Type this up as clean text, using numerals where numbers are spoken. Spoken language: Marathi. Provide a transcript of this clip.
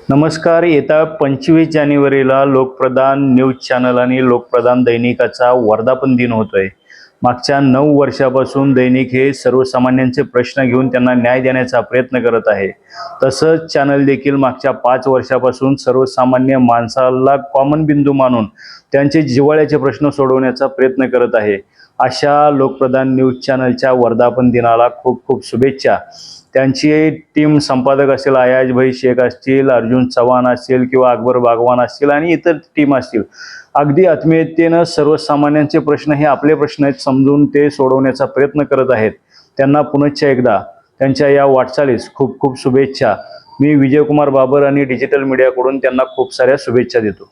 नमस्कार. येत्या 25 जानेवारीला लोकप्रधान न्यूज चॅनल आणि लोकप्रधान दैनिकाचा वर्धापन दिन होतोय. मागच्या 9 वर्षापासून दैनिक हे सर्वसामान्यांचे प्रश्न घेऊन त्यांना न्याय देण्याचा प्रयत्न करत आहे. तसंच चॅनल देखील मागच्या 5 वर्षापासून सर्वसामान्य माणसाला कॉमन बिंदू मानून त्यांचे जिव्हाळ्याचे प्रश्न सोडवण्याचा प्रयत्न करत आहे. अशा लोकप्रधान न्यूज चॅनलच्या वर्धापन दिनाला खूप खूप शुभेच्छा. त्यांची टीम संपादक असेल, अयाज भाई शेख असतील, अर्जुन चव्हाण असतील किंवा अकबर बागवान असतील आणि इतर टीम असतील, अगदी आत्मीयतेनं सर्वसामान्यांचे प्रश्न हे आपले प्रश्न आहेत समजून ते सोडवण्याचा प्रयत्न करत आहेत. त्यांना पुनश्च एकदा त्यांच्या या वाटचालीस खूप खूप शुभेच्छा. मी विजयकुमार बाबर आणि डिजिटल मीडियाकडून त्यांना खूप साऱ्या शुभेच्छा देतो.